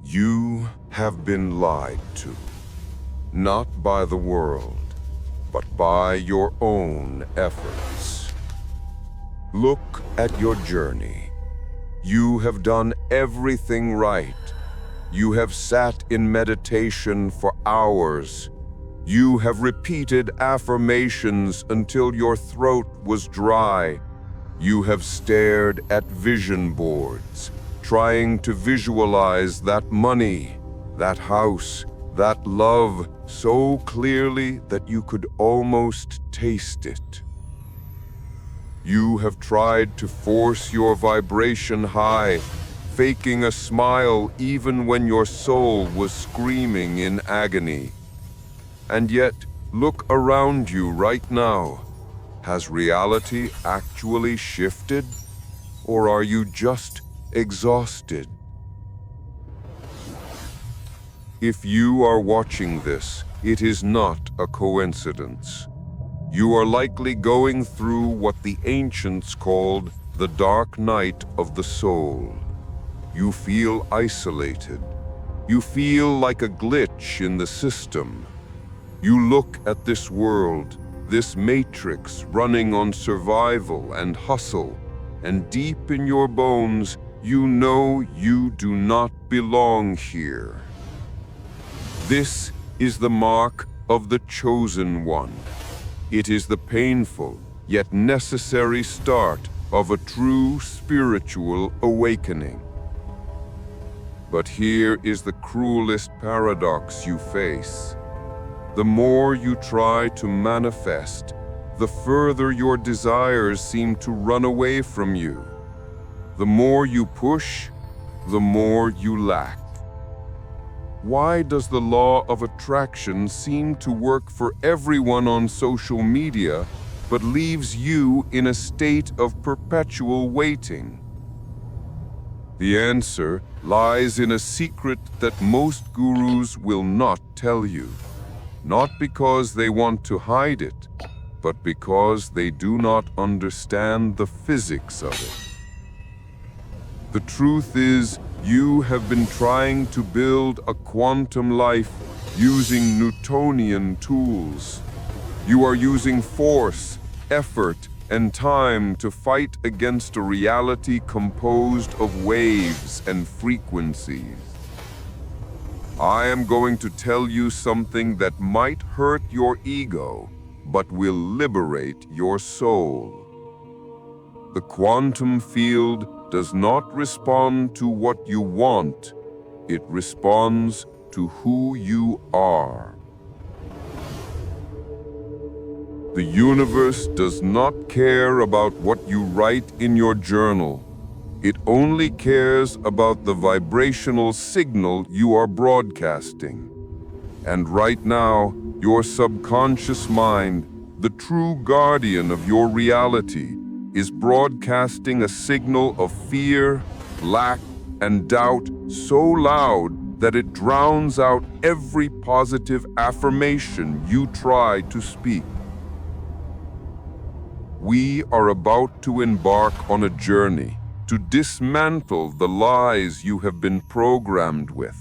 You have been lied to, not by the world, but by your own efforts. Look at your journey. You have done everything right. You have sat in meditation for hours. You have repeated affirmations until your throat was dry. You have stared at vision boards, trying to visualize that money, that house, that love so clearly that you could almost taste it. You have tried to force your vibration high, faking a smile even when your soul was screaming in agony. And yet, look around you right now. Has reality actually shifted? Or are you just exhausted? If you are watching this, it is not a coincidence. You are likely going through what the ancients called the dark night of the soul. You feel isolated. You feel like a glitch in the system. You look at this world, this matrix running on survival and hustle, and deep in your bones, you know you do not belong here. This is the mark of the chosen one. It is the painful, yet necessary start of a true spiritual awakening. But here is the cruelest paradox you face. The more you try to manifest, the further your desires seem to run away from you. The more you push, the more you lack. Why does the law of attraction seem to work for everyone on social media, but leaves you in a state of perpetual waiting? The answer lies in a secret that most gurus will not tell you. Not because they want to hide it, but because they do not understand the physics of it. The truth is, you have been trying to build a quantum life using Newtonian tools. You are using force, effort, and time to fight against a reality composed of waves and frequencies. I am going to tell you something that might hurt your ego, but will liberate your soul. The quantum field does not respond to what you want. It responds to who you are. The universe does not care about what you write in your journal. It only cares about the vibrational signal you are broadcasting. And right now, your subconscious mind, the true guardian of your reality, is broadcasting a signal of fear, lack, and doubt so loud that it drowns out every positive affirmation you try to speak. We are about to embark on a journey to dismantle the lies you have been programmed with.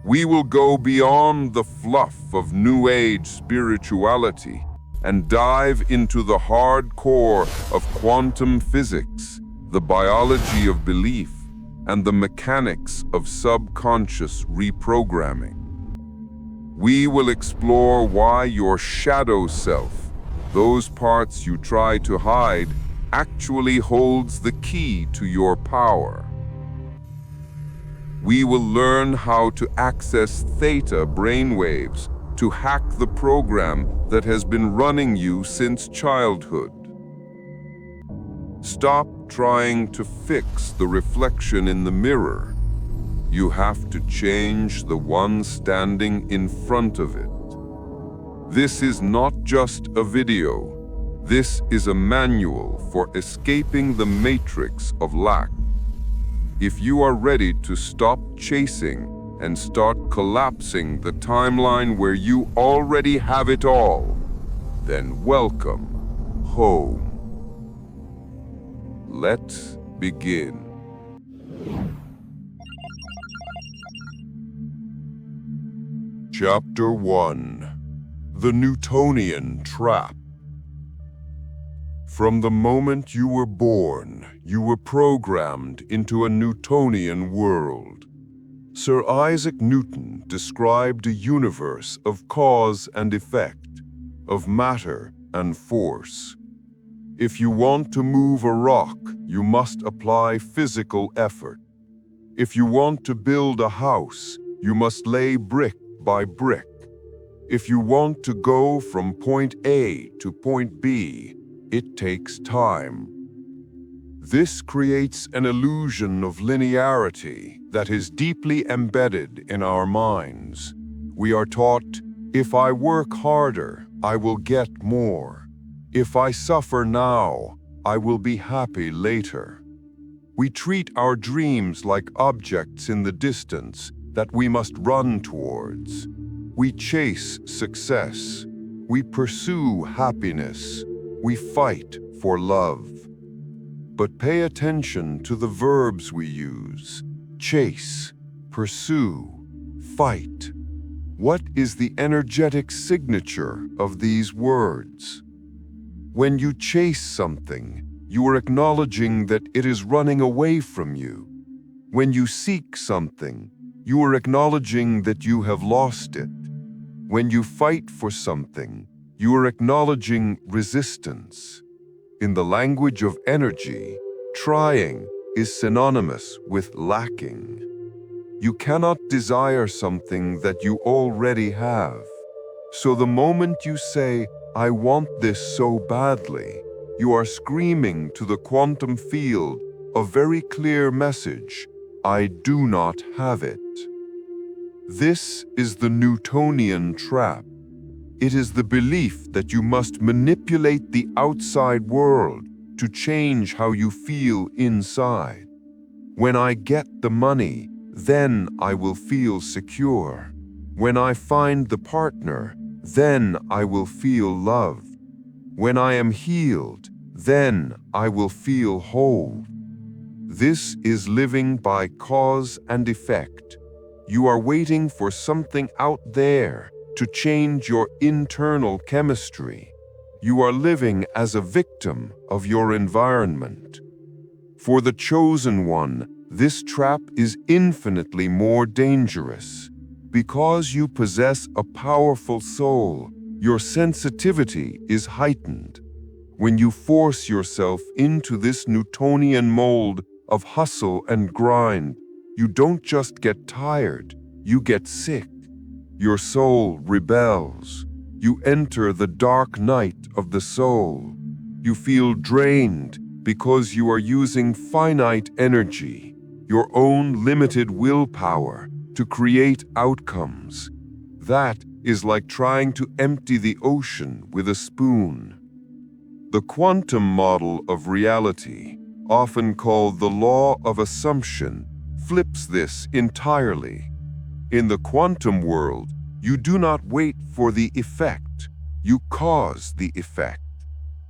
We will go beyond the fluff of New Age spirituality and dive into the hard core of quantum physics, the biology of belief, and the mechanics of subconscious reprogramming. We will explore why your shadow self, those parts you try to hide, actually holds the key to your power. We will learn how to access Theta brainwaves to hack the program that has been running you since childhood. Stop trying to fix the reflection in the mirror. You have to change the one standing in front of it. This is not just a video. This is a manual for escaping the matrix of lack. If you are ready to stop chasing and start collapsing the timeline where you already have it all, then welcome home. Let's begin. Chapter 1. The Newtonian Trap. From the moment you were born, you were programmed into a Newtonian world. Sir Isaac Newton described a universe of cause and effect, of matter and force. If you want to move a rock, you must apply physical effort. If you want to build a house, you must lay brick by brick. If you want to go from point A to point B, it takes time. This creates an illusion of linearity that is deeply embedded in our minds. We are taught, if I work harder, I will get more. If I suffer now, I will be happy later. We treat our dreams like objects in the distance that we must run towards. We chase success. We pursue happiness. We fight for love. But pay attention to the verbs we use: chase, pursue, fight. What is the energetic signature of these words? When you chase something, you are acknowledging that it is running away from you. When you seek something, you are acknowledging that you have lost it. When you fight for something, you are acknowledging resistance. In the language of energy, trying is synonymous with lacking. You cannot desire something that you already have. So the moment you say, "I want this so badly," you are screaming to the quantum field a very clear message: I do not have it. This is the Newtonian trap. It is the belief that you must manipulate the outside world to change how you feel inside. When I get the money, then I will feel secure. When I find the partner, then I will feel loved. When I am healed, then I will feel whole. This is living by cause and effect. You are waiting for something out there to change your internal chemistry. You are living as a victim of your environment. For the chosen one, this trap is infinitely more dangerous. Because you possess a powerful soul, your sensitivity is heightened. When you force yourself into this Newtonian mold of hustle and grind, you don't just get tired, you get sick. Your soul rebels. You enter the dark night of the soul. You feel drained because you are using finite energy, your own limited willpower, to create outcomes. That is like trying to empty the ocean with a spoon. The quantum model of reality, often called the law of assumption, flips this entirely. In the quantum world, you do not wait for the effect, you cause the effect.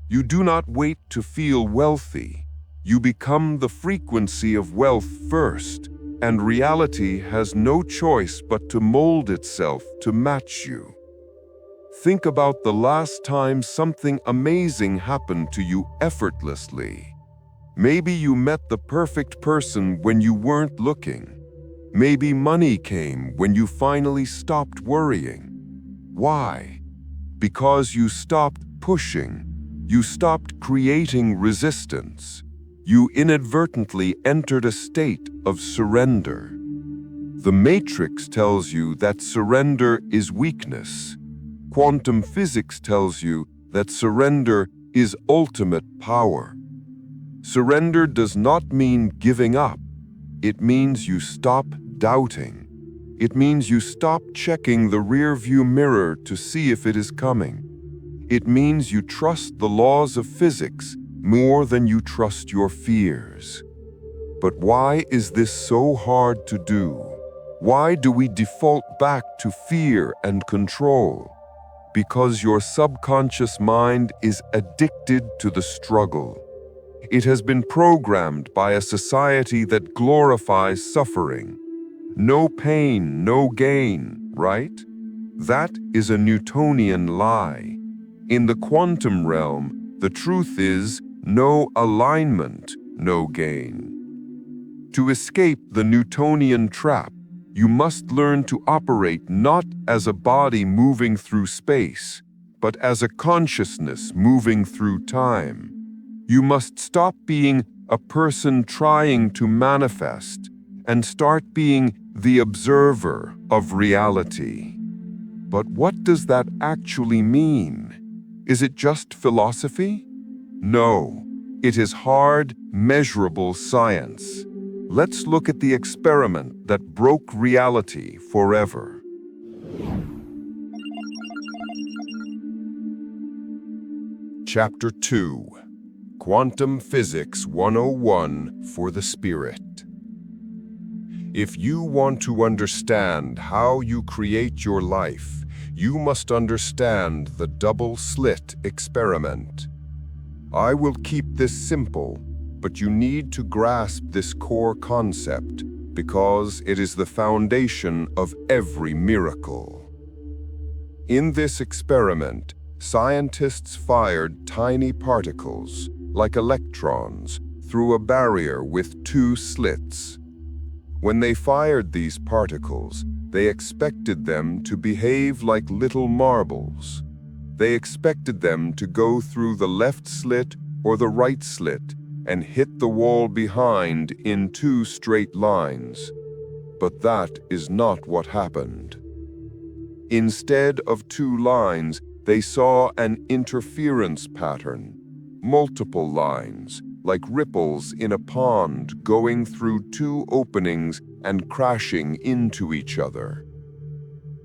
You do not wait to feel wealthy, you become the frequency of wealth first, and reality has no choice but to mold itself to match you. Think about the last time something amazing happened to you effortlessly. Maybe you met the perfect person when you weren't looking. Maybe money came when you finally stopped worrying. Why? Because you stopped pushing. You stopped creating resistance. You inadvertently entered a state of surrender. The Matrix tells you that surrender is weakness. Quantum physics tells you that surrender is ultimate power. Surrender does not mean giving up. It means you stop doubting. It means you stop checking the rearview mirror to see if it is coming. It means you trust the laws of physics more than you trust your fears. But why is this so hard to do? Why do we default back to fear and control? Because your subconscious mind is addicted to the struggle. It has been programmed by a society that glorifies suffering. No pain, no gain, right? That is a Newtonian lie. In the quantum realm, the truth is no alignment, no gain. To escape the Newtonian trap, you must learn to operate not as a body moving through space, but as a consciousness moving through time. You must stop being a person trying to manifest and start being the observer of reality. But what does that actually mean? Is it just philosophy? No, it is hard, measurable science. Let's look at the experiment that broke reality forever. Chapter 2: Quantum Physics 101 for the Spirit. If you want to understand how you create your life, you must understand the double slit experiment. I will keep this simple, but you need to grasp this core concept because it is the foundation of every miracle. In this experiment, scientists fired tiny particles, like electrons, through a barrier with two slits. When they fired these particles, they expected them to behave like little marbles. They expected them to go through the left slit or the right slit and hit the wall behind in two straight lines. But that is not what happened. Instead of two lines, they saw an interference pattern, multiple lines, like ripples in a pond going through two openings and crashing into each other.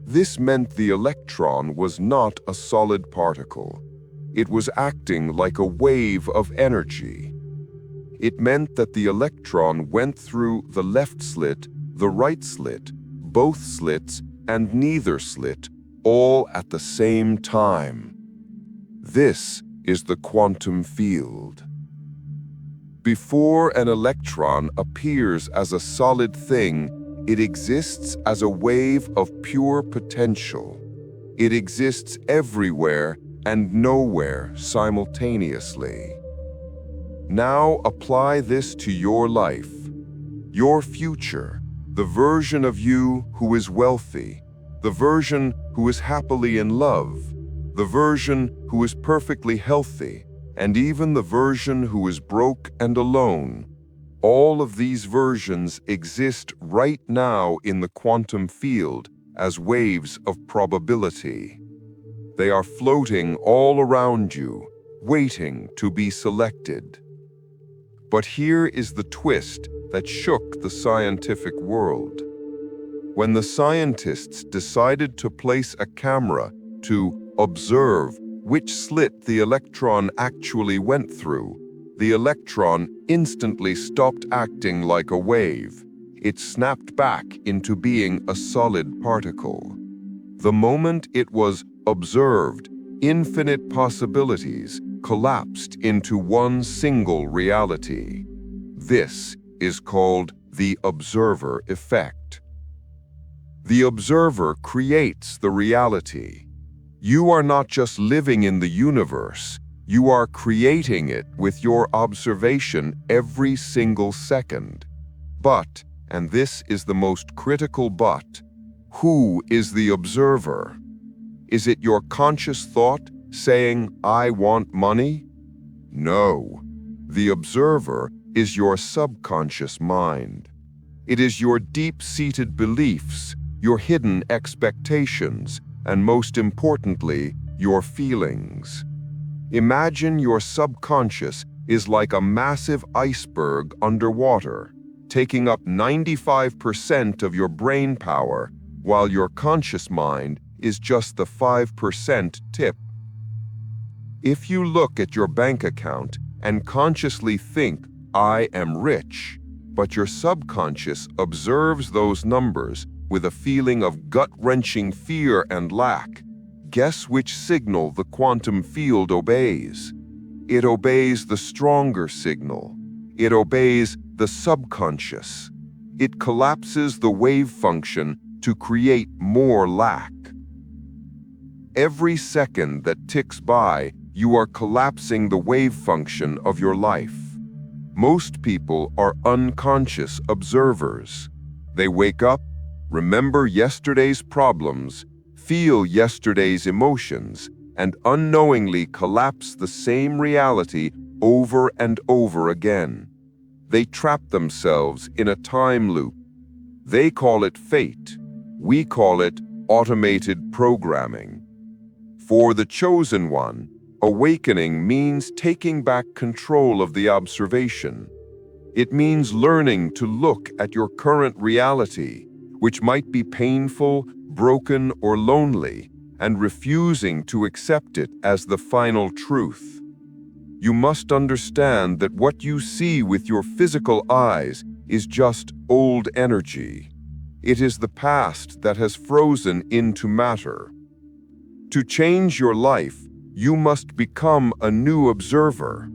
This meant the electron was not a solid particle. It was acting like a wave of energy. It meant that the electron went through the left slit, the right slit, both slits, and neither slit, all at the same time. This is the quantum field. Before an electron appears as a solid thing, it exists as a wave of pure potential. It exists everywhere and nowhere simultaneously. Now apply this to your life, your future, the version of you who is wealthy, the version who is happily in love, the version who is perfectly healthy, and even the version who is broke and alone. All of these versions exist right now in the quantum field as waves of probability. They are floating all around you, waiting to be selected. But here is the twist that shook the scientific world. When the scientists decided to place a camera to observe which slit the electron actually went through, the electron instantly stopped acting like a wave. It snapped back into being a solid particle. The moment it was observed, infinite possibilities collapsed into one single reality. This is called the observer effect. The observer creates the reality. You are not just living in the universe, you are creating it with your observation every single second. But, and this is the most critical but, who is the observer? Is it your conscious thought saying, "I want money"? No. The observer is your subconscious mind. It is your deep-seated beliefs, your hidden expectations, and most importantly, your feelings. Imagine your subconscious is like a massive iceberg underwater, taking up 95% of your brain power, while your conscious mind is just the 5% tip. If you look at your bank account and consciously think, "I am rich," but your subconscious observes those numbers with a feeling of gut-wrenching fear and lack, guess which signal the quantum field obeys? It obeys the stronger signal. It obeys the subconscious. It collapses the wave function to create more lack. Every second that ticks by, you are collapsing the wave function of your life. Most people are unconscious observers. They wake up, remember yesterday's problems, feel yesterday's emotions, and unknowingly collapse the same reality over and over again. They trap themselves in a time loop. They call it fate. We call it automated programming. For the chosen one, awakening means taking back control of the observation. It means learning to look at your current reality, which might be painful, broken, or lonely, and refusing to accept it as the final truth. You must understand that what you see with your physical eyes is just old energy. It is the past that has frozen into matter. To change your life, you must become a new observer.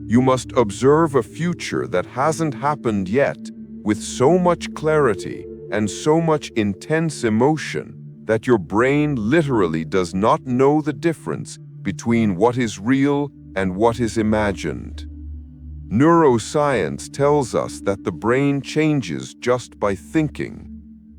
You must observe a future that hasn't happened yet with so much clarity and so much intense emotion that your brain literally does not know the difference between what is real and what is imagined. Neuroscience tells us that the brain changes just by thinking.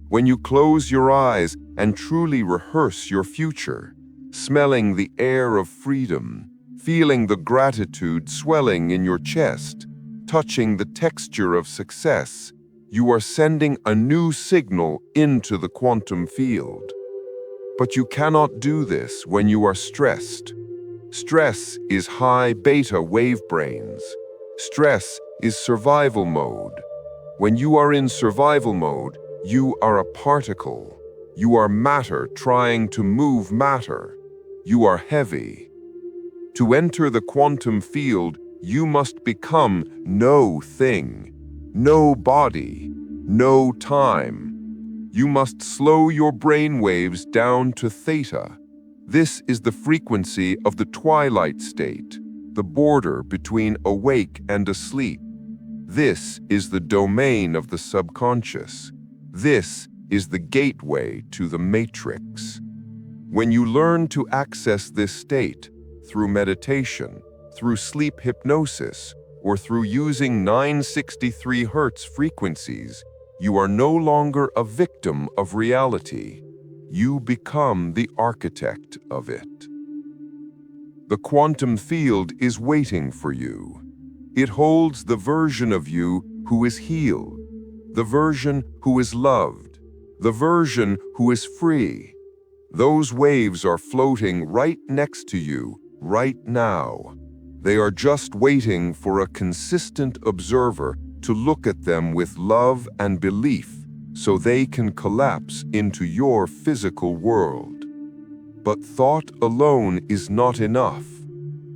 When you close your eyes and truly rehearse your future, smelling the air of freedom, feeling the gratitude swelling in your chest, touching the texture of success, you are sending a new signal into the quantum field. But you cannot do this when you are stressed. Stress is high beta wave brains. Stress is survival mode. When you are in survival mode, you are a particle. You are matter trying to move matter. You are heavy. To enter the quantum field, you must become no thing, no body, no time. You must slow your brain waves down to theta. This is the frequency of the twilight state, the border between awake and asleep. This is the domain of the subconscious. This is the gateway to the matrix. When you learn to access this state through meditation, through sleep hypnosis, or through using 963 Hz frequencies, you are no longer a victim of reality. You become the architect of it. The quantum field is waiting for you. It holds the version of you who is healed, the version who is loved, the version who is free. Those waves are floating right next to you, right now. They are just waiting for a consistent observer to look at them with love and belief so they can collapse into your physical world. But thought alone is not enough.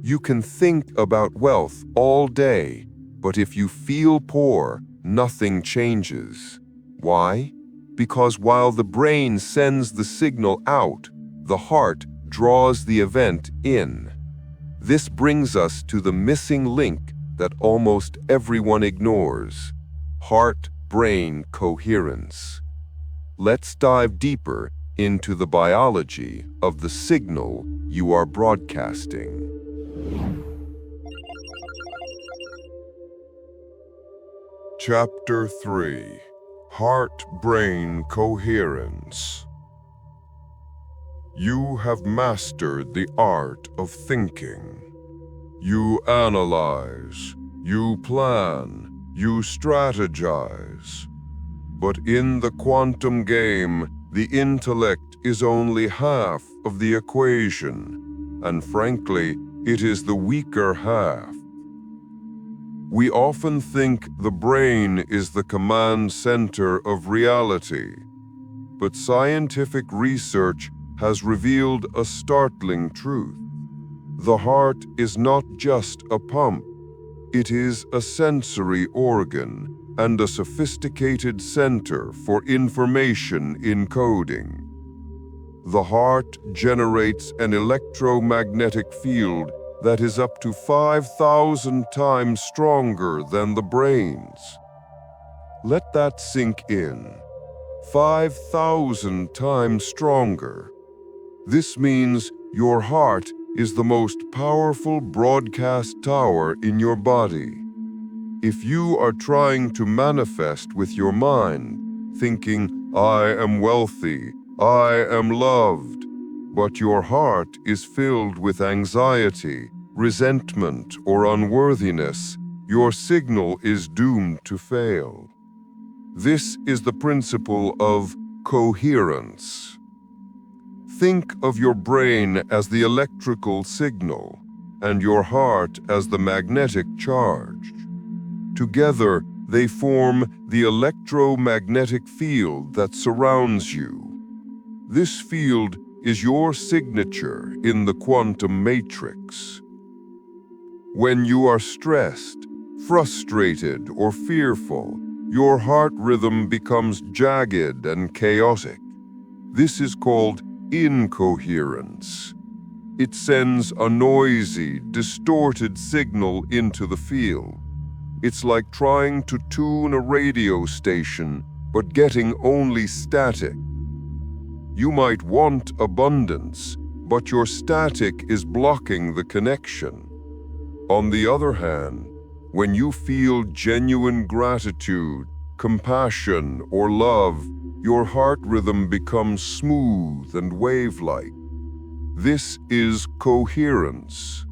You can think about wealth all day, but if you feel poor, nothing changes. Why? Because while the brain sends the signal out, the heart draws the event in. This brings us to the missing link that almost everyone ignores: heart-brain coherence. Let's dive deeper into the biology of the signal you are broadcasting. Chapter 3: Heart-Brain Coherence. You have mastered the art of thinking. You analyze, you plan, you strategize. But in the quantum game, the intellect is only half of the equation, and frankly, it is the weaker half. We often think the brain is the command center of reality, but scientific research has revealed a startling truth. The heart is not just a pump. It is a sensory organ and a sophisticated center for information encoding. The heart generates an electromagnetic field that is up to 5,000 times stronger than the brain's. Let that sink in. 5,000 times stronger. This means your heart is the most powerful broadcast tower in your body. If you are trying to manifest with your mind, thinking, I am wealthy, I am loved, but your heart is filled with anxiety, resentment, or unworthiness, your signal is doomed to fail. This is the principle of coherence. Think of your brain as the electrical signal and your heart as the magnetic charge. Together, they form the electromagnetic field that surrounds you. This field is your signature in the quantum matrix. When you are stressed, frustrated, or fearful, your heart rhythm becomes jagged and chaotic. This is called incoherence. It sends a noisy, distorted signal into the field. It's like trying to tune a radio station, but getting only static. You might want abundance, but your static is blocking the connection. On the other hand, when you feel genuine gratitude, compassion, or love, your heart rhythm becomes smooth and wave-like. This is coherence.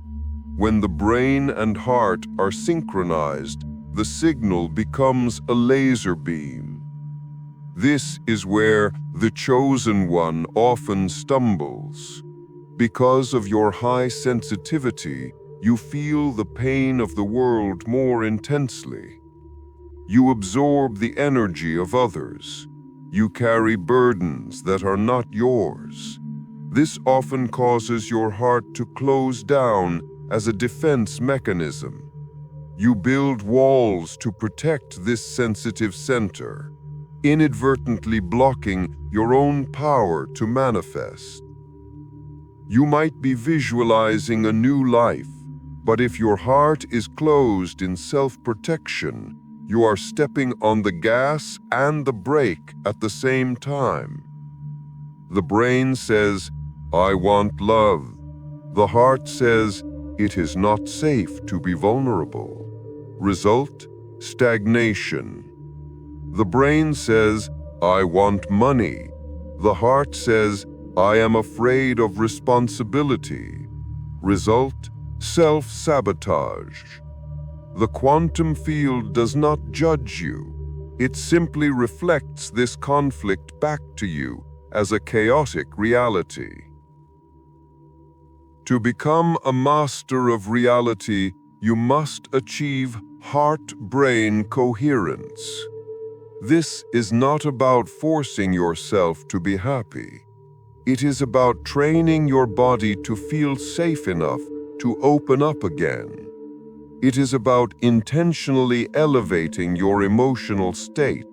When the brain and heart are synchronized, the signal becomes a laser beam. This is where the chosen one often stumbles. Because of your high sensitivity, you feel the pain of the world more intensely. You absorb the energy of others. You carry burdens that are not yours. This often causes your heart to close down as a defense mechanism. You build walls to protect this sensitive center, inadvertently blocking your own power to manifest. You might be visualizing a new life, but if your heart is closed in self-protection, you are stepping on the gas and the brake at the same time. The brain says, I want love. The heart says, it is not safe to be vulnerable. Result, stagnation. The brain says, I want money. The heart says, I am afraid of responsibility. Result, self-sabotage. The quantum field does not judge you. It simply reflects this conflict back to you as a chaotic reality. To become a master of reality, you must achieve heart-brain coherence. This is not about forcing yourself to be happy. It is about training your body to feel safe enough to open up again. It is about intentionally elevating your emotional state,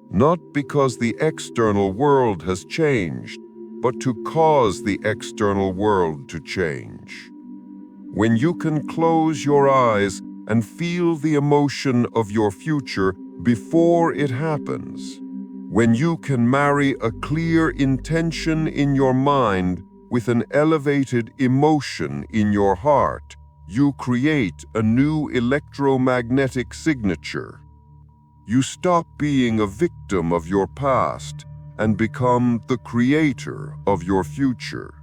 not because the external world has changed, but to cause the external world to change. When you can close your eyes and feel the emotion of your future before it happens, when you can marry a clear intention in your mind with an elevated emotion in your heart, you create a new electromagnetic signature. You stop being a victim of your past and become the creator of your future.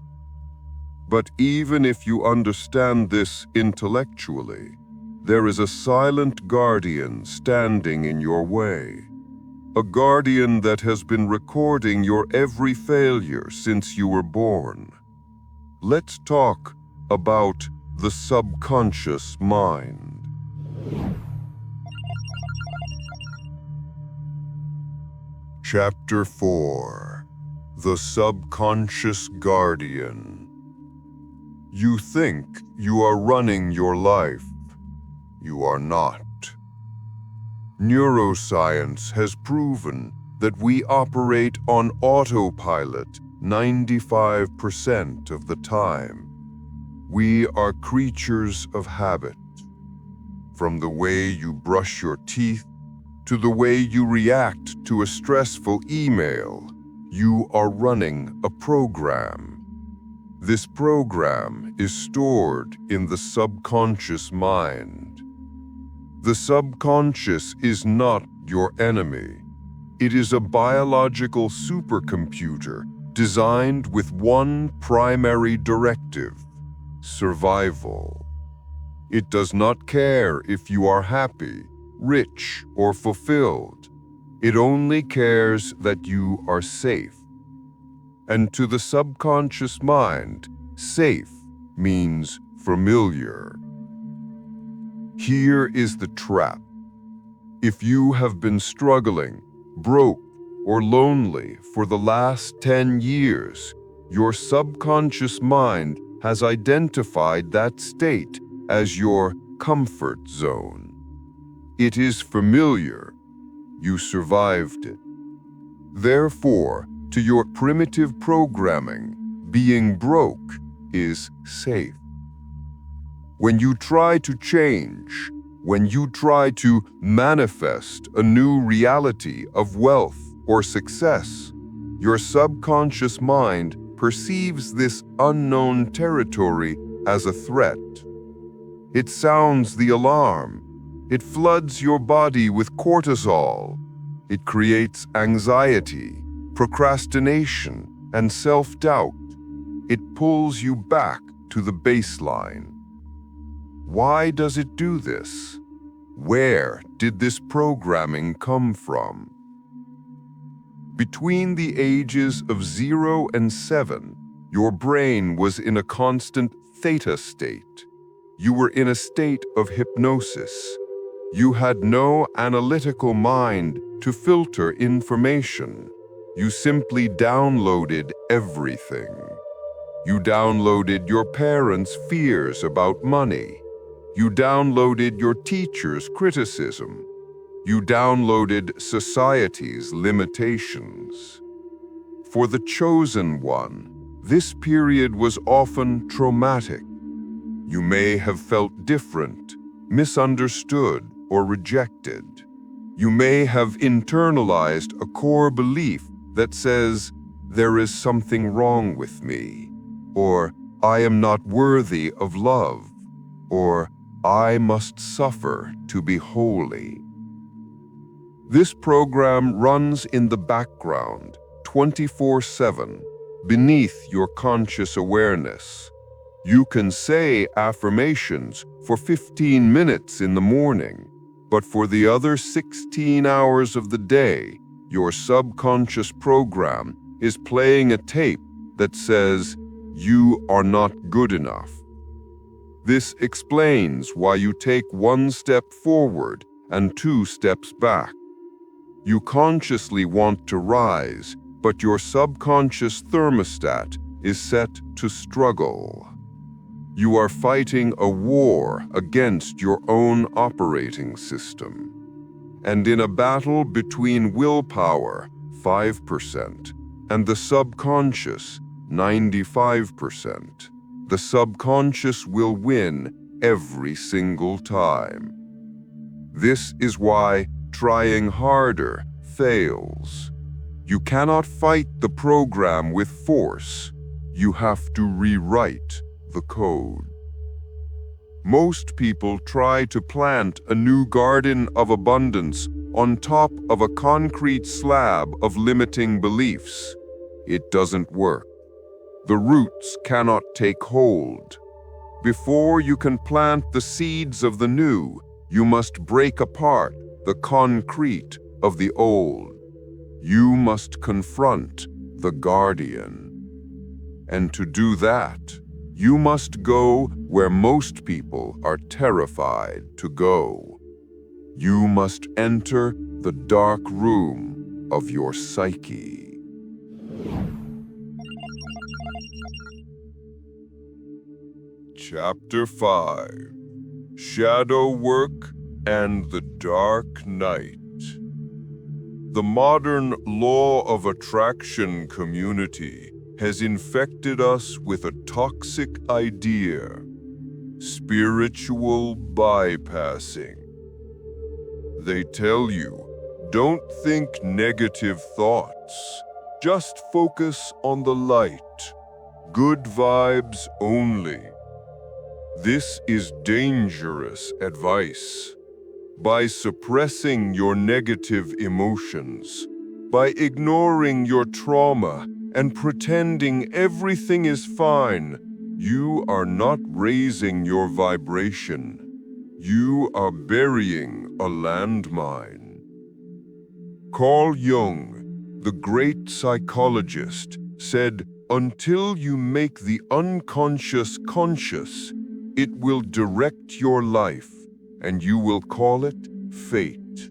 But even if you understand this intellectually, there is a silent guardian standing in your way. A guardian that has been recording your every failure since you were born. Let's talk about the subconscious mind. Chapter 4. The Subconscious Guardian. You think you are running your life. You are not. Neuroscience has proven that we operate on autopilot 95% of the time. We are creatures of habit. From the way you brush your teeth to the way you react to a stressful email, you are running a program. This program is stored in the subconscious mind. The subconscious is not your enemy. It is a biological supercomputer designed with one primary directive: survival. It does not care if you are happy, rich, or fulfilled. It only cares that you are safe. And to the subconscious mind, safe means familiar. Here is the trap. If you have been struggling, broke, or lonely for the last 10 years, your subconscious mind has identified that state as your comfort zone. It is familiar. You survived it. Therefore, to your primitive programming, being broke is safe. When you try to change, when you try to manifest a new reality of wealth or success, your subconscious mind perceives this unknown territory as a threat. It sounds the alarm. It floods your body with cortisol. It creates anxiety, procrastination, and self-doubt. It pulls you back to the baseline. Why does it do this? Where did this programming come from? Between the ages of 0 and 7, your brain was in a constant theta state. You were in a state of hypnosis. You had no analytical mind to filter information. You simply downloaded everything. You downloaded your parents' fears about money. You downloaded your teacher's criticism. You downloaded society's limitations. For the chosen one, this period was often traumatic. You may have felt different, misunderstood, or rejected. You may have internalized a core belief that says, "There is something wrong with me," or "I am not worthy of love," or "I must suffer to be holy." This program runs in the background, 24/7, beneath your conscious awareness. You can say affirmations for 15 minutes in the morning, but for the other 16 hours of the day, your subconscious program is playing a tape that says, "You are not good enough." This explains why you take one step forward and 2 steps back. You consciously want to rise, but your subconscious thermostat is set to struggle. You are fighting a war against your own operating system. And in a battle between willpower, 5%, and the subconscious, 95%, the subconscious will win every single time. This is why trying harder fails. You cannot fight the program with force. You have to rewrite the code. Most people try to plant a new garden of abundance on top of a concrete slab of limiting beliefs. It doesn't work. The roots cannot take hold. Before you can plant the seeds of the new, you must break apart the concrete of the old. You must confront the guardian. And to do that, you must go where most people are terrified to go. You must enter the dark room of your psyche. Chapter 5: Shadow Work and the Dark Night. The modern law of attraction community has infected us with a toxic idea: spiritual bypassing. They tell you, don't think negative thoughts, just focus on the light. Good vibes only. This is dangerous advice. By suppressing your negative emotions, by ignoring your trauma and pretending everything is fine, you are not raising your vibration. You are burying a landmine. Carl Jung, the great psychologist, said, "Until you make the unconscious conscious, it will direct your life, and you will call it fate."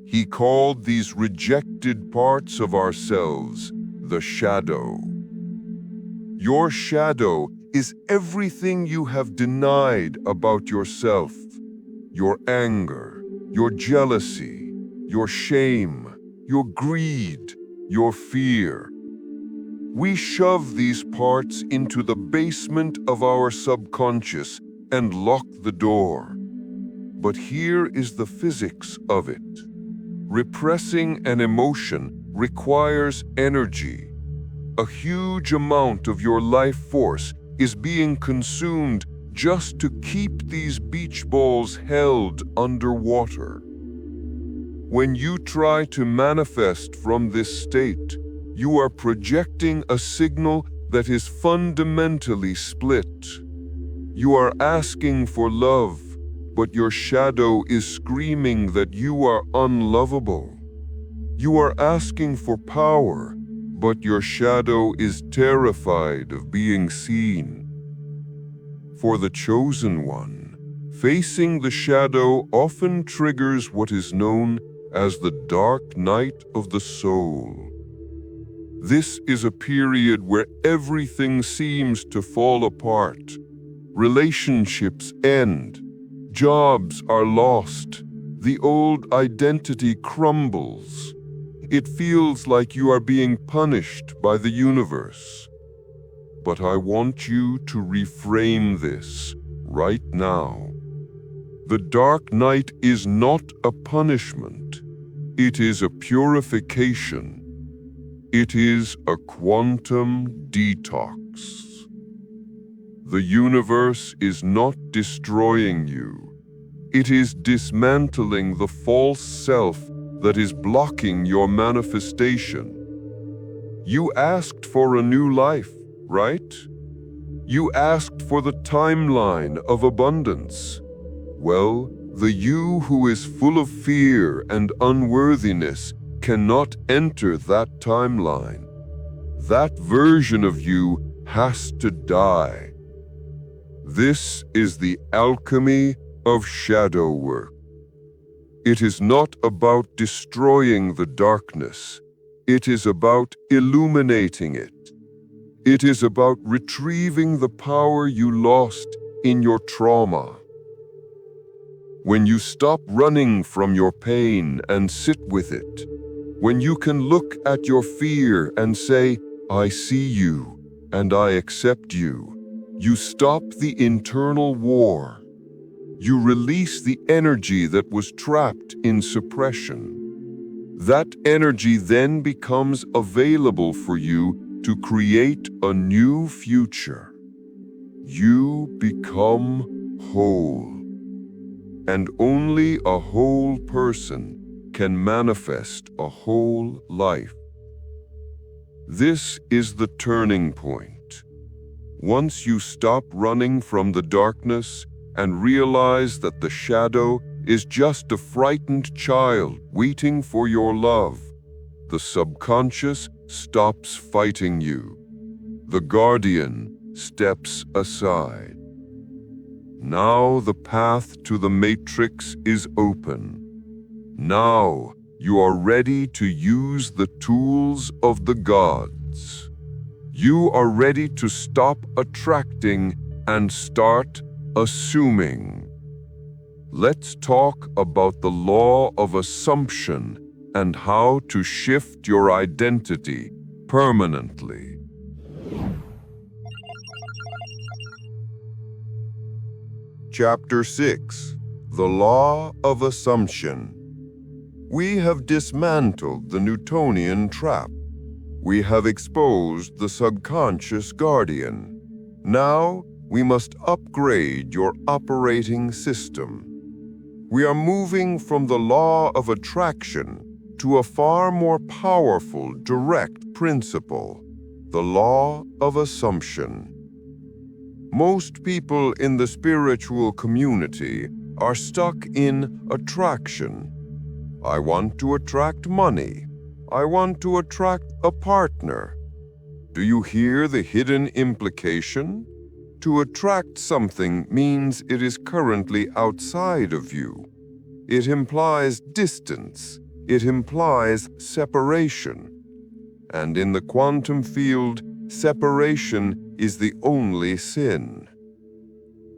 He called these rejected parts of ourselves the shadow. Your shadow is everything you have denied about yourself. Your anger, your jealousy, your shame, your greed, your fear. We shove these parts into the basement of our subconscious and lock the door. But here is the physics of it. Repressing an emotion requires energy. A huge amount of your life force is being consumed just to keep these beach balls held underwater. When you try to manifest from this state, you are projecting a signal that is fundamentally split. You are asking for love, but your shadow is screaming that you are unlovable. You are asking for power, but your shadow is terrified of being seen. For the chosen one, facing the shadow often triggers what is known as the dark night of the soul. This is a period where everything seems to fall apart. Relationships end. Jobs are lost. The old identity crumbles. It feels like you are being punished by the universe. But I want you to reframe this right now. The dark night is not a punishment. It is a purification. It is a quantum detox. The universe is not destroying you. It is dismantling the false self that is blocking your manifestation. You asked for a new life, right? You asked for the timeline of abundance. Well, the you who is full of fear and unworthiness cannot enter that timeline. That version of you has to die. This is the alchemy of shadow work. It is not about destroying the darkness. It is about illuminating it. It is about retrieving the power you lost in your trauma. When you stop running from your pain and sit with it, when you can look at your fear and say, "I see you and I accept you," you stop the internal war. You release the energy that was trapped in suppression. That energy then becomes available for you to create a new future. You become whole. And only a whole person can manifest a whole life. This is the turning point. Once you stop running from the darkness and realize that the shadow is just a frightened child waiting for your love, the subconscious stops fighting you. The guardian steps aside. Now the path to the matrix is open. Now you are ready to use the tools of the gods. You are ready to stop attracting and start assuming. Let's talk about the law of assumption and how to shift your identity permanently. Chapter 6: The Law of Assumption. We have dismantled the Newtonian trap. We have exposed the subconscious guardian. Now, we must upgrade your operating system. We are moving from the law of attraction to a far more powerful, direct principle, the law of assumption. Most people in the spiritual community are stuck in attraction. I want to attract money. I want to attract a partner. Do you hear the hidden implication? To attract something means it is currently outside of you. It implies distance. It implies separation. And in the quantum field, separation is the only sin.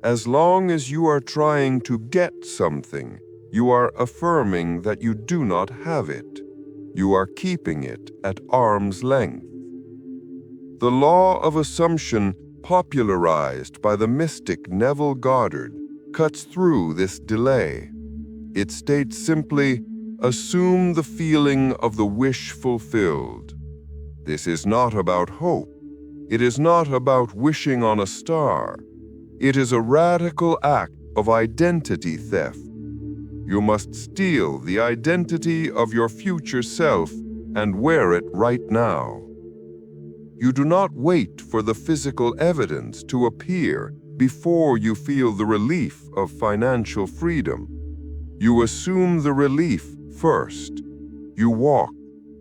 As long as you are trying to get something, you are affirming that you do not have it. You are keeping it at arm's length. The law of assumption, popularized by the mystic Neville Goddard, cuts through this delay. It states simply, assume the feeling of the wish fulfilled. This is not about hope. It is not about wishing on a star. It is a radical act of identity theft. You must steal the identity of your future self and wear it right now. You do not wait for the physical evidence to appear before you feel the relief of financial freedom. You assume the relief first. You walk,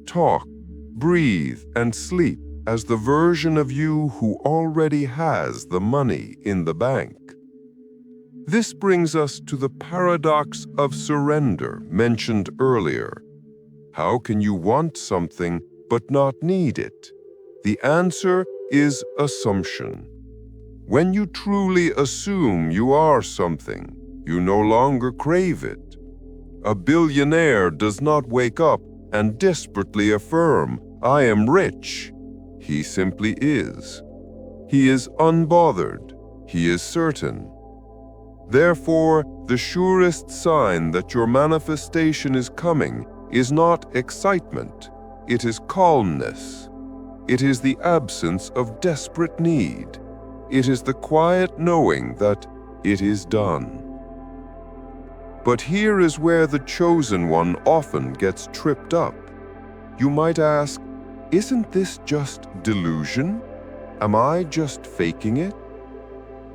talk, breathe, and sleep as the version of you who already has the money in the bank. This brings us to the paradox of surrender mentioned earlier. How can you want something but not need it? The answer is assumption. When you truly assume you are something, you no longer crave it. A billionaire does not wake up and desperately affirm, I am rich. He simply is. He is unbothered. He is certain. Therefore, the surest sign that your manifestation is coming is not excitement. It is calmness. It is the absence of desperate need. It is the quiet knowing that it is done. But here is where the chosen one often gets tripped up. You might ask, isn't this just delusion? Am I just faking it?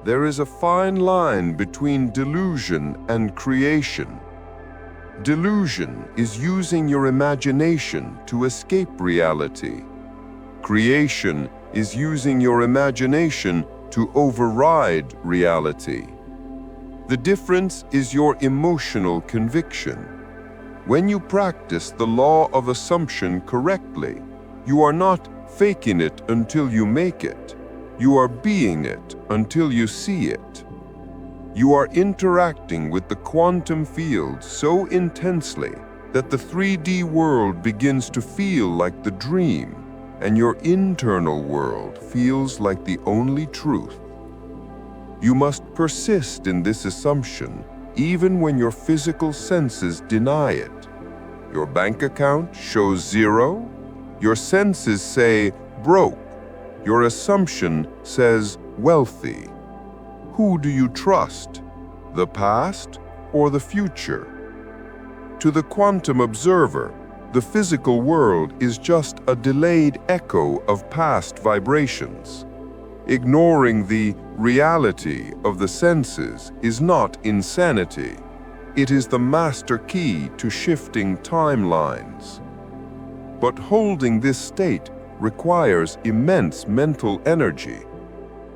There is a fine line between delusion and creation. Delusion is using your imagination to escape reality. Creation is using your imagination to override reality. The difference is your emotional conviction. When you practice the law of assumption correctly, you are not faking it until you make it. You are being it until you see it. You are interacting with the quantum field so intensely that the 3D world begins to feel like the dream, and your internal world feels like the only truth. You must persist in this assumption even when your physical senses deny it. Your bank account shows zero. Your senses say broke. Your assumption says wealthy. Who do you trust? The past or the future? To the quantum observer, the physical world is just a delayed echo of past vibrations. Ignoring the reality of the senses is not insanity. It is the master key to shifting timelines. But holding this state requires immense mental energy.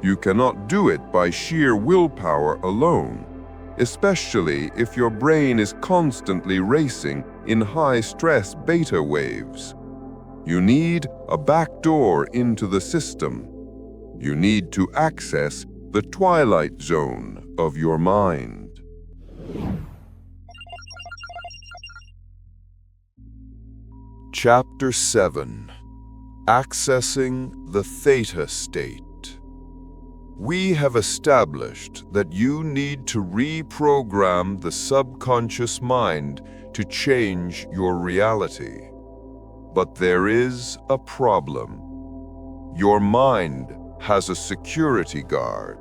You cannot do it by sheer willpower alone, especially if your brain is constantly racing in high-stress beta waves. You need a back door into the system. You need to access the twilight zone of your mind. Chapter 7. Accessing the Theta state. We have established that you need to reprogram the subconscious mind to change your reality. But there is a problem. Your mind has a security guard.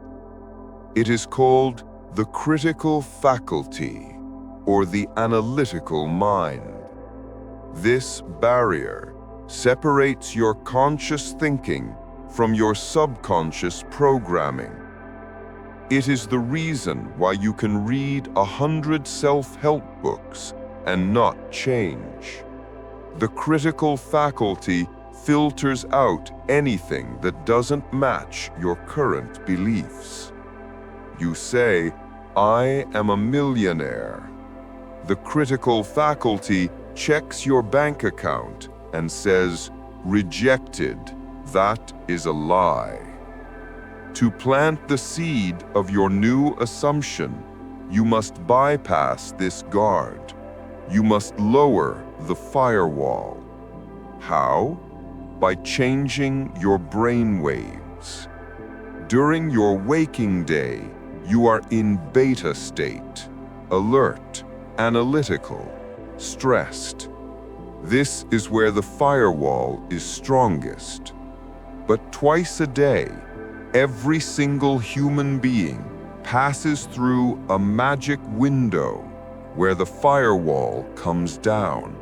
It is called the critical faculty, or the analytical mind. This barrier separates your conscious thinking from your subconscious programming. It is the reason why you can read 100 self-help books and not change. The critical faculty filters out anything that doesn't match your current beliefs. You say, "I am a millionaire." The critical faculty checks your bank account and says, "Rejected, that is a lie." To plant the seed of your new assumption, you must bypass this guard. You must lower the firewall. How? By changing your brain waves. During your waking day, you are in beta state, alert, analytical, stressed. This is where the firewall is strongest. But twice a day, every single human being passes through a magic window where the firewall comes down.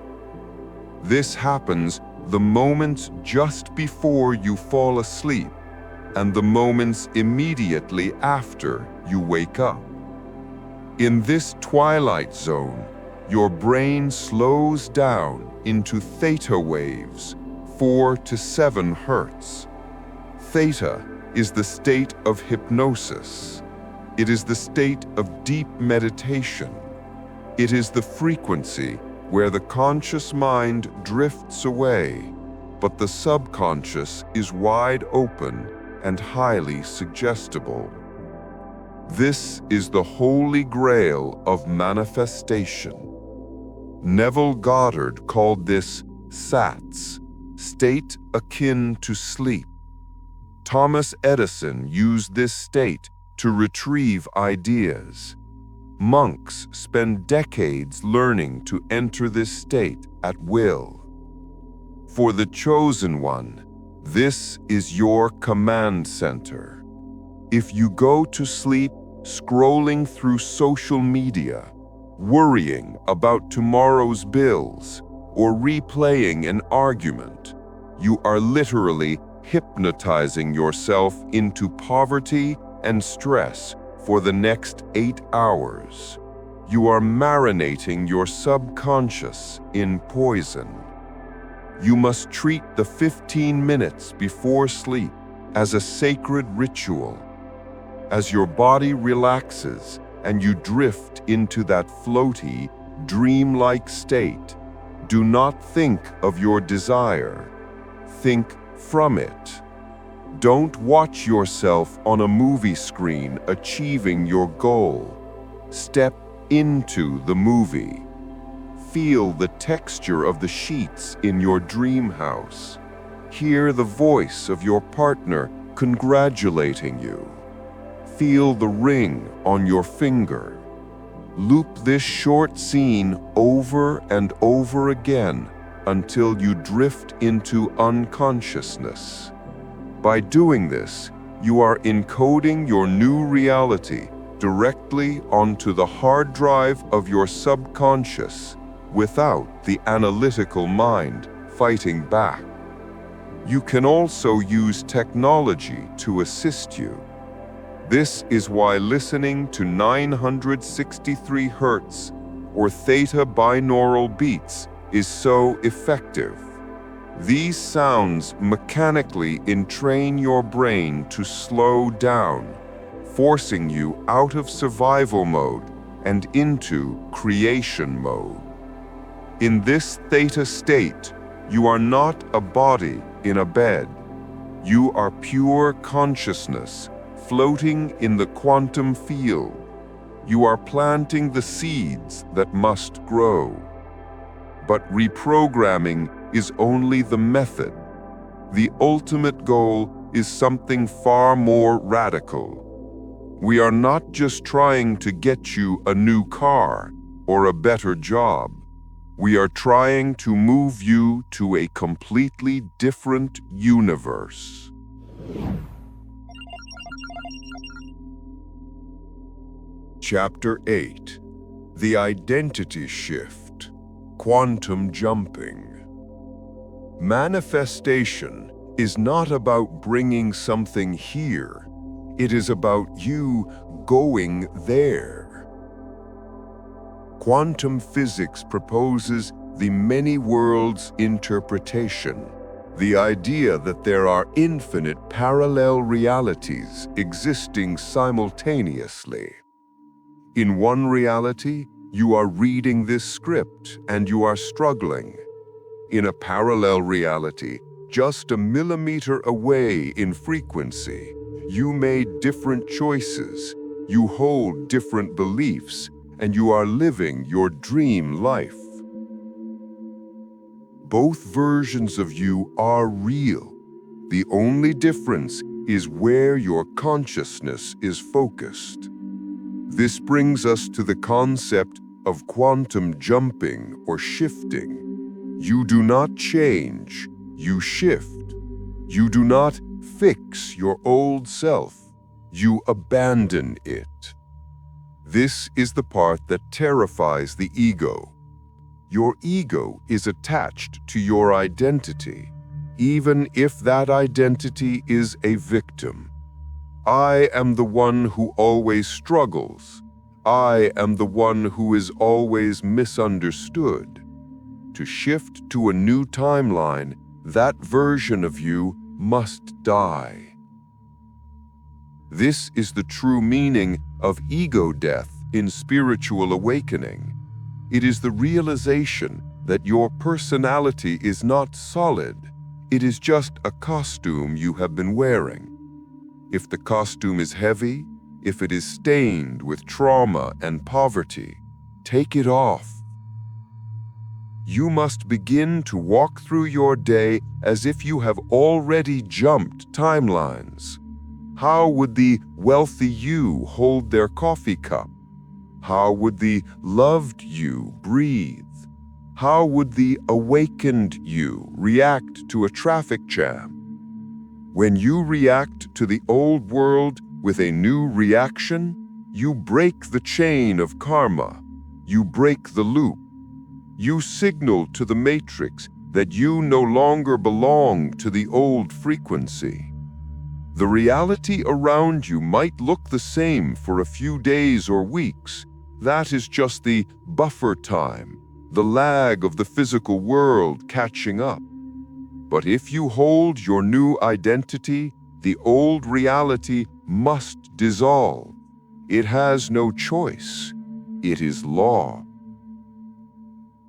This happens the moments just before you fall asleep and the moments immediately after you wake up. In this twilight zone, your brain slows down into theta waves, 4 to 7 hertz. Theta is the state of hypnosis. It is the state of deep meditation. It is the frequency where the conscious mind drifts away, but the subconscious is wide open and highly suggestible. This is the holy grail of manifestation. Neville Goddard called this SATS, state akin to sleep. Thomas Edison used this state to retrieve ideas. Monks spend decades learning to enter this state at will. For the chosen one, this is your command center. If you go to sleep scrolling through social media, worrying about tomorrow's bills, or replaying an argument, you are literally hypnotizing yourself into poverty and stress for the next 8 hours. You are marinating your subconscious in poison. You must treat the 15 minutes before sleep as a sacred ritual. As your body relaxes and you drift into that floaty, dreamlike state, do not think of your desire. Think from it. Don't watch yourself on a movie screen achieving your goal. Step into the movie. Feel the texture of the sheets in your dream house. Hear the voice of your partner congratulating you. Feel the ring on your finger. Loop this short scene over and over again until you drift into unconsciousness. By doing this, you are encoding your new reality directly onto the hard drive of your subconscious without the analytical mind fighting back. You can also use technology to assist you. This is why listening to 963 Hz or theta binaural beats is so effective. These sounds mechanically entrain your brain to slow down, forcing you out of survival mode and into creation mode. In this theta state, you are not a body in a bed. You are pure consciousness floating in the quantum field. You are planting the seeds that must grow. But reprogramming is only the method. The ultimate goal is something far more radical. We are not just trying to get you a new car or a better job. We are trying to move you to a completely different universe. Chapter 8. The Identity Shift. Quantum Jumping. Manifestation is not about bringing something here. It is about you going there. Quantum physics proposes the many worlds interpretation, the idea that there are infinite parallel realities existing simultaneously. In one reality, you are reading this script and you are struggling. In a parallel reality, just a millimeter away in frequency, you made different choices, you hold different beliefs, and you are living your dream life. Both versions of you are real. The only difference is where your consciousness is focused. This brings us to the concept of quantum jumping or shifting. You do not change, you shift. You do not fix your old self, you abandon it. This is the part that terrifies the ego. Your ego is attached to your identity, even if that identity is a victim. I am the one who always struggles. I am the one who is always misunderstood. To shift to a new timeline, that version of you must die. This is the true meaning of ego death in spiritual awakening. It is the realization that your personality is not solid. It is just a costume you have been wearing. If the costume is heavy, if it is stained with trauma and poverty, take it off. You must begin to walk through your day as if you have already jumped timelines. How would the wealthy you hold their coffee cup? How would the loved you breathe? How would the awakened you react to a traffic jam? When you react to the old world with a new reaction, you break the chain of karma. You break the loop. You signal to the matrix that you no longer belong to the old frequency. The reality around you might look the same for a few days or weeks. That is just the buffer time, the lag of the physical world catching up. But if you hold your new identity, the old reality must dissolve. It has no choice. It is law.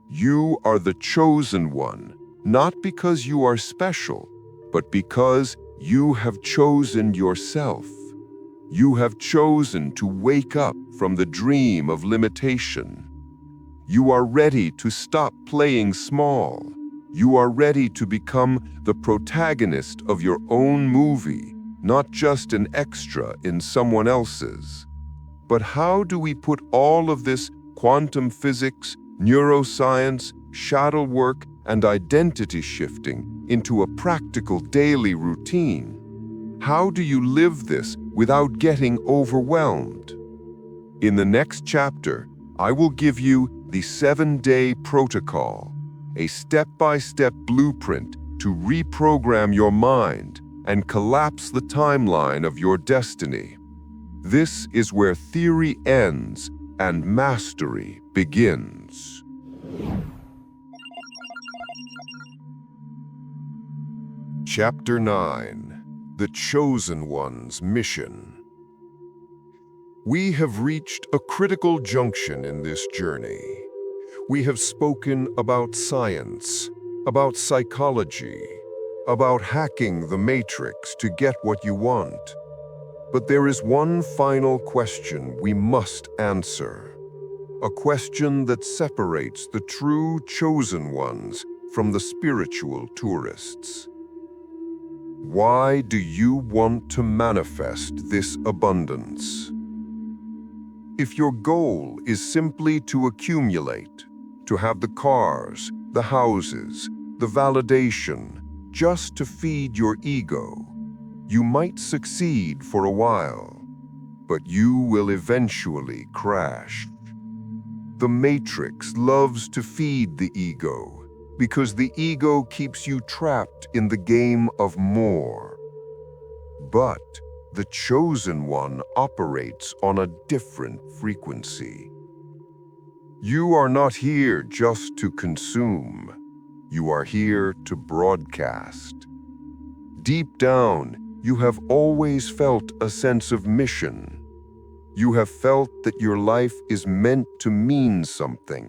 You are the chosen one, not because you are special, but because you have chosen yourself. You have chosen to wake up from the dream of limitation. You are ready to stop playing small. You are ready to become the protagonist of your own movie, not just an extra in someone else's. But how do we put all of this quantum physics, neuroscience, shadow work, and identity shifting into a practical daily routine? How do you live this without getting overwhelmed? In the next chapter, I will give you the 7-day protocol, a step-by-step blueprint to reprogram your mind and collapse the timeline of your destiny. This is where theory ends and mastery begins. Chapter 9. The Chosen One's Mission. We have reached a critical junction in this journey. We have spoken about science, about psychology, about hacking the matrix to get what you want. But there is one final question we must answer. A question that separates the true chosen ones from the spiritual tourists. Why do you want to manifest this abundance? If your goal is simply to accumulate, to have the cars, the houses, the validation, just to feed your ego. You might succeed for a while, but you will eventually crash. The Matrix loves to feed the ego because the ego keeps you trapped in the game of more. But the chosen one operates on a different frequency. You are not here just to consume. You are here to broadcast. Deep down, you have always felt a sense of mission. You have felt that your life is meant to mean something.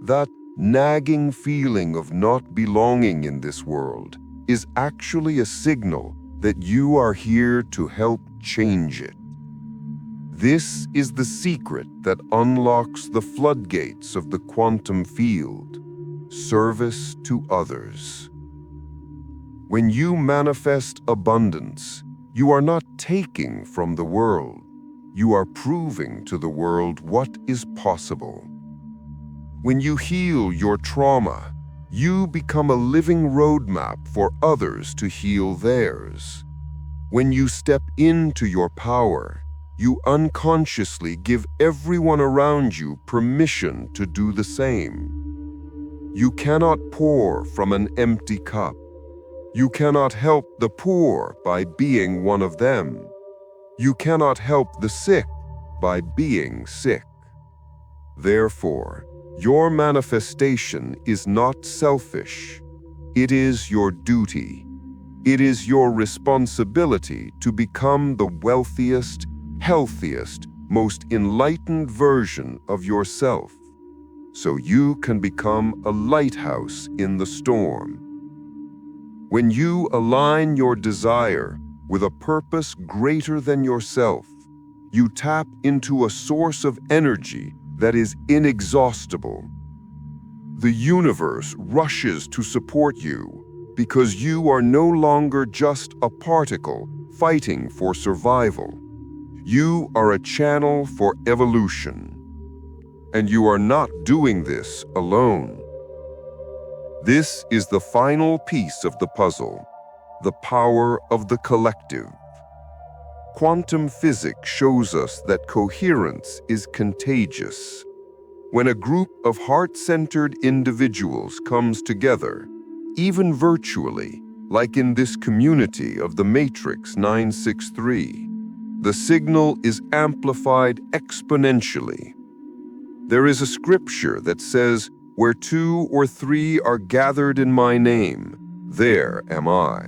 That nagging feeling of not belonging in this world is actually a signal that you are here to help change it. This is the secret that unlocks the floodgates of the quantum field: service to others. When you manifest abundance, you are not taking from the world. You are proving to the world what is possible. When you heal your trauma, you become a living roadmap for others to heal theirs. When you step into your power, you unconsciously give everyone around you permission to do the same. You cannot pour from an empty cup. You cannot help the poor by being one of them. You cannot help the sick by being sick. Therefore, your manifestation is not selfish. It is your duty. It is your responsibility to become the wealthiest, healthiest, most enlightened version of yourself, so you can become a lighthouse in the storm. When you align your desire with a purpose greater than yourself, you tap into a source of energy that is inexhaustible. The universe rushes to support you because you are no longer just a particle fighting for survival. You are a channel for evolution. And you are not doing this alone. This is the final piece of the puzzle: the power of the collective. Quantum physics shows us that coherence is contagious. When a group of heart-centered individuals comes together, even virtually, like in this community of the Matrix 963, the signal is amplified exponentially. There is a scripture that says, "Where 2 or 3 are gathered in my name, there am I."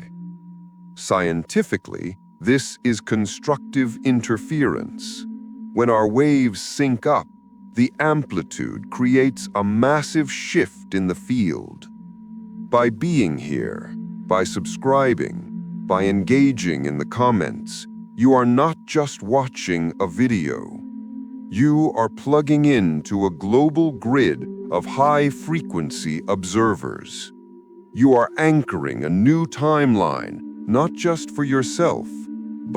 Scientifically, this is constructive interference. When our waves sync up, the amplitude creates a massive shift in the field. By being here, by subscribing, by engaging in the comments, you are not just watching a video. You are plugging into a global grid of high-frequency observers. You are anchoring a new timeline, not just for yourself,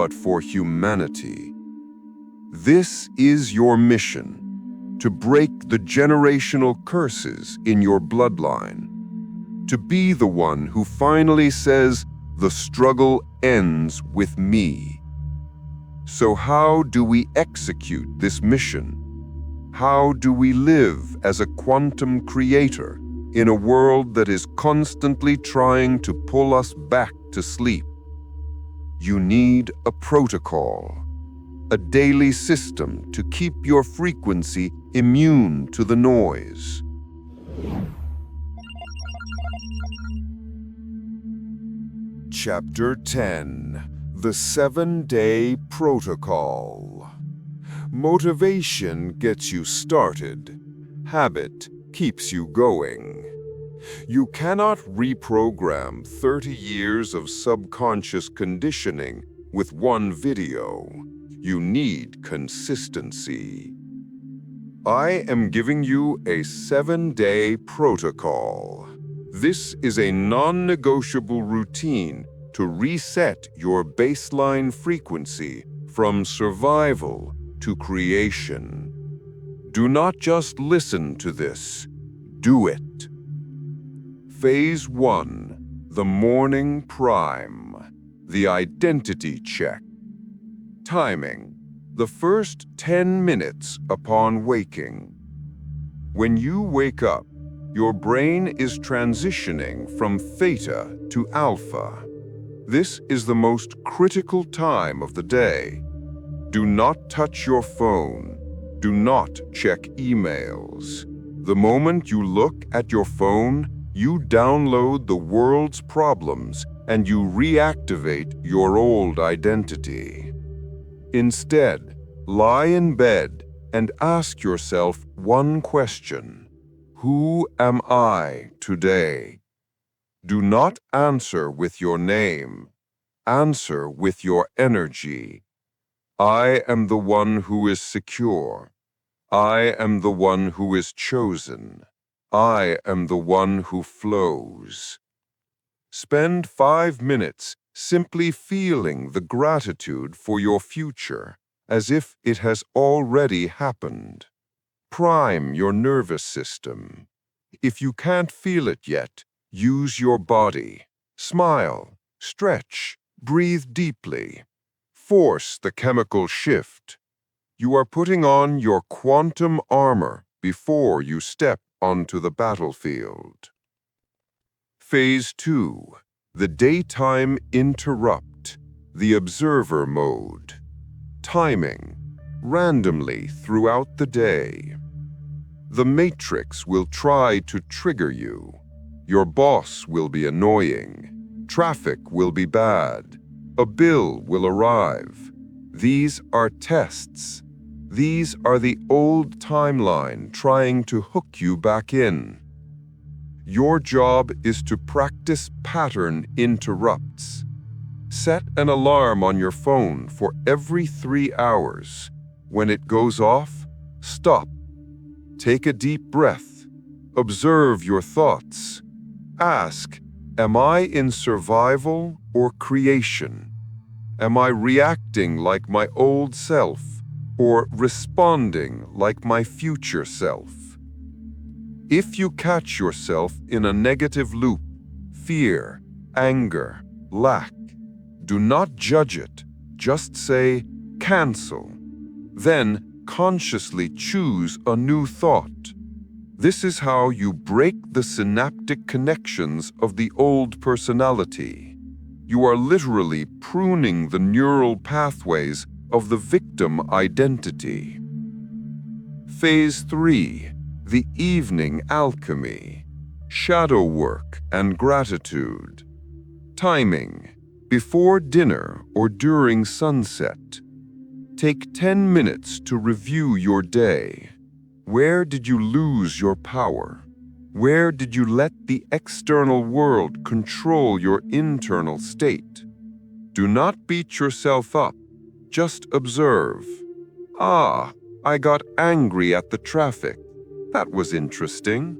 but for humanity. This is your mission: to break the generational curses in your bloodline. To be the one who finally says, "The struggle ends with me." So how do we execute this mission? How do we live as a quantum creator in a world that is constantly trying to pull us back to sleep? You need a protocol, a daily system to keep your frequency immune to the noise. Chapter 10: The 7-Day Protocol. Motivation gets you started. Habit keeps you going. You cannot reprogram 30 years of subconscious conditioning with one video. You need consistency. I am giving you a 7-day protocol. This is a non-negotiable routine to reset your baseline frequency from survival to creation. Do not just listen to this. Do it. Phase 1, the morning prime, the identity check. Timing, the first 10 minutes upon waking. When you wake up, your brain is transitioning from theta to alpha. This is the most critical time of the day. Do not touch your phone. Do not check emails. The moment you look at your phone, you download the world's problems and you reactivate your old identity. Instead, lie in bed and ask yourself one question: who am I today? Do not answer with your name. Answer with your energy. I am the one who is secure. I am the one who is chosen. I am the one who flows. Spend 5 minutes simply feeling the gratitude for your future as if it has already happened. Prime your nervous system. If you can't feel it yet, use your body. Smile, stretch, breathe deeply. Force the chemical shift. You are putting on your quantum armor before you step onto the battlefield. Phase 2, the daytime interrupt, the observer mode. Timing, randomly throughout the day. The matrix will try to trigger you. Your boss will be annoying. Traffic will be bad. A bill will arrive. These are tests. These are the old timeline trying to hook you back in. Your job is to practice pattern interrupts. Set an alarm on your phone for every 3 hours. When it goes off, stop. Take a deep breath. Observe your thoughts. Ask, am I in survival or creation? Am I reacting like my old self or responding like my future self? If you catch yourself in a negative loop, fear, anger, lack, do not judge it. Just say, cancel. Then consciously choose a new thought. This is how you break the synaptic connections of the old personality. You are literally pruning the neural pathways of the victim identity. Phase 3, the evening alchemy, shadow work and gratitude. Timing, before dinner or during sunset. Take 10 minutes to review your day. Where did you lose your power? Where did you let the external world control your internal state? Do not beat yourself up. Just observe. Ah, I got angry at the traffic. That was interesting.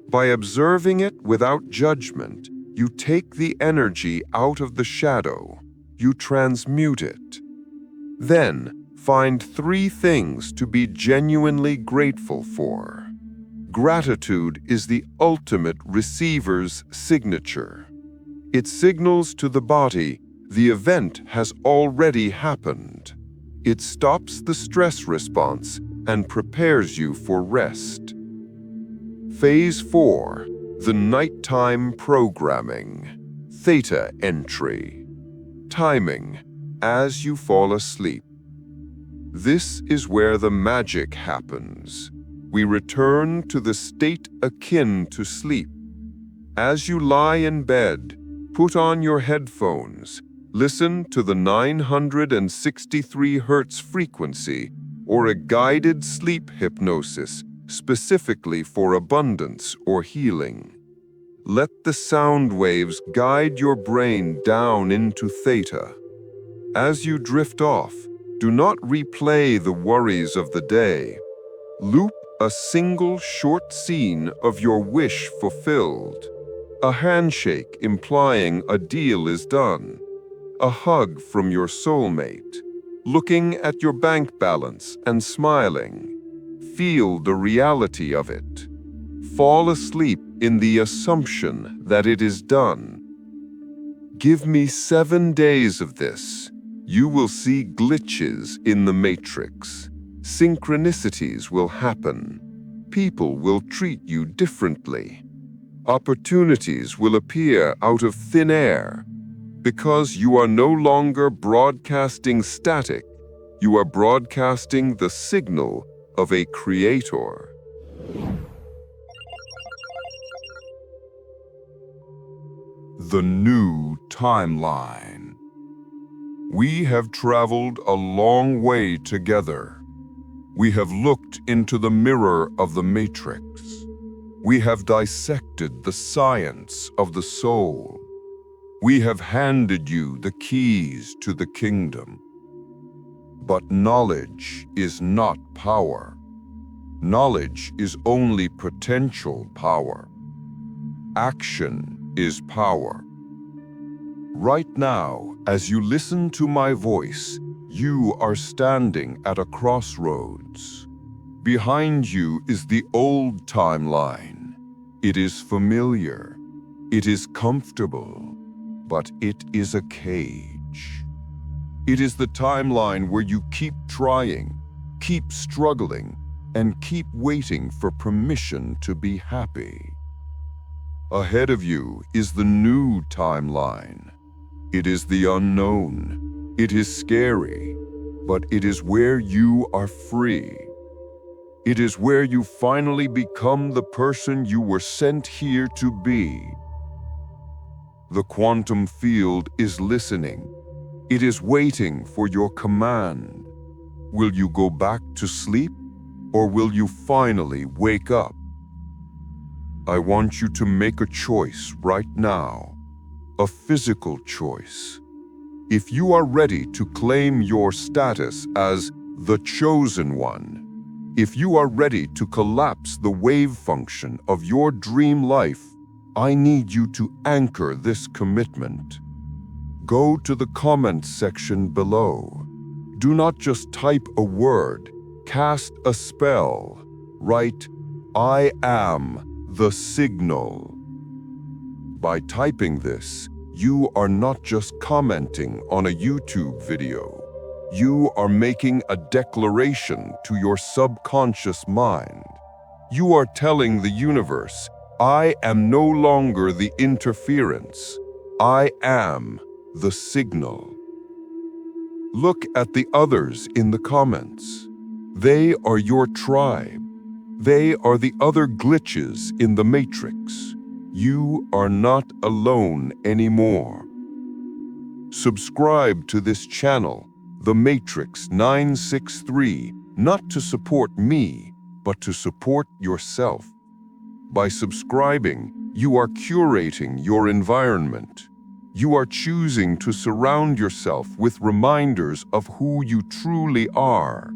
By observing it without judgment, you take the energy out of the shadow. You transmute it. Then, find 3 things to be genuinely grateful for. Gratitude is the ultimate receiver's signature. It signals to the body the event has already happened. It stops the stress response and prepares you for rest. Phase 4, the nighttime programming, Theta entry. Timing, as you fall asleep. This is where the magic happens. We return to the state akin to sleep. As you lie in bed, put on your headphones. Listen to the 963 Hz frequency or a guided sleep hypnosis specifically for abundance or healing. Let the sound waves guide your brain down into Theta. As you drift off, do not replay the worries of the day. Loop a single short scene of your wish fulfilled. A handshake implying a deal is done. A hug from your soulmate. Looking at your bank balance and smiling. Feel the reality of it. fall asleep in the assumption that it is done. Give me 7 days of this. You will see glitches in the matrix. Synchronicities will happen. People will treat you differently. Opportunities will appear out of thin air. Because you are no longer broadcasting static, you are broadcasting the signal of a creator. The new timeline. We have traveled a long way together. We have looked into the mirror of the matrix. We have dissected the science of the soul. We have handed you the keys to the kingdom. But knowledge is not power. Knowledge is only potential power. Action is power. Right now, as you listen to my voice, you are standing at a crossroads. Behind you is the old timeline. It is familiar. It is comfortable, but it is a cage. It is the timeline where you keep trying, keep struggling, and keep waiting for permission to be happy. Ahead of you is the new timeline. It is the unknown. It is scary, but it is where you are free. It is where you finally become the person you were sent here to be. The quantum field is listening. It is waiting for your command. Will you go back to sleep, or will you finally wake up? I want you to make a choice right now, a physical choice. If you are ready to claim your status as the chosen one, if you are ready to collapse the wave function of your dream life, I need you to anchor this commitment. Go to the comments section below. Do not just type a word, cast a spell. Write, I am the signal. By typing this, you are not just commenting on a YouTube video. You are making a declaration to your subconscious mind. You are telling the universe, I am no longer the interference. I am the signal. Look at the others in the comments. They are your tribe. They are the other glitches in the matrix. You are not alone anymore. Subscribe to this channel, The Matrix 963, not to support me, but to support yourself. By subscribing, you are curating your environment. You are choosing to surround yourself with reminders of who you truly are.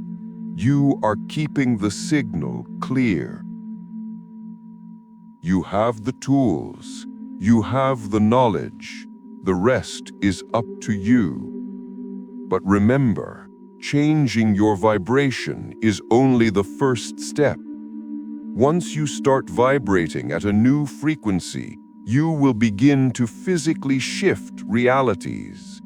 You are keeping the signal clear. You have the tools. You have the knowledge. The rest is up to you. But remember, changing your vibration is only the first step. Once you start vibrating at a new frequency, you will begin to physically shift realities.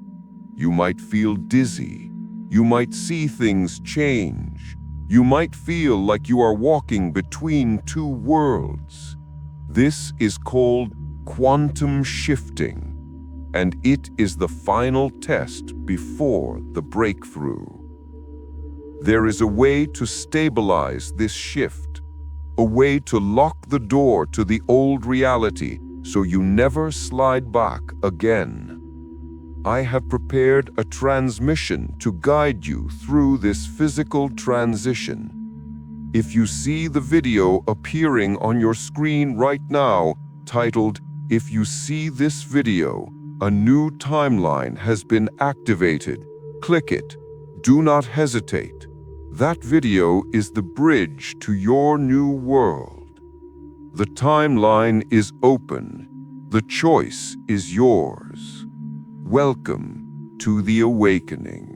You might feel dizzy. You might see things change. You might feel like you are walking between two worlds. This is called quantum shifting, and it is the final test before the breakthrough. There is a way to stabilize this shift, a way to lock the door to the old reality so you never slide back again. I have prepared a transmission to guide you through this physical transition. If you see the video appearing on your screen right now, titled, If you see this video, a new timeline has been activated, click it. Do not hesitate. That video is the bridge to your new world. The timeline is open. The choice is yours. Welcome to the awakening.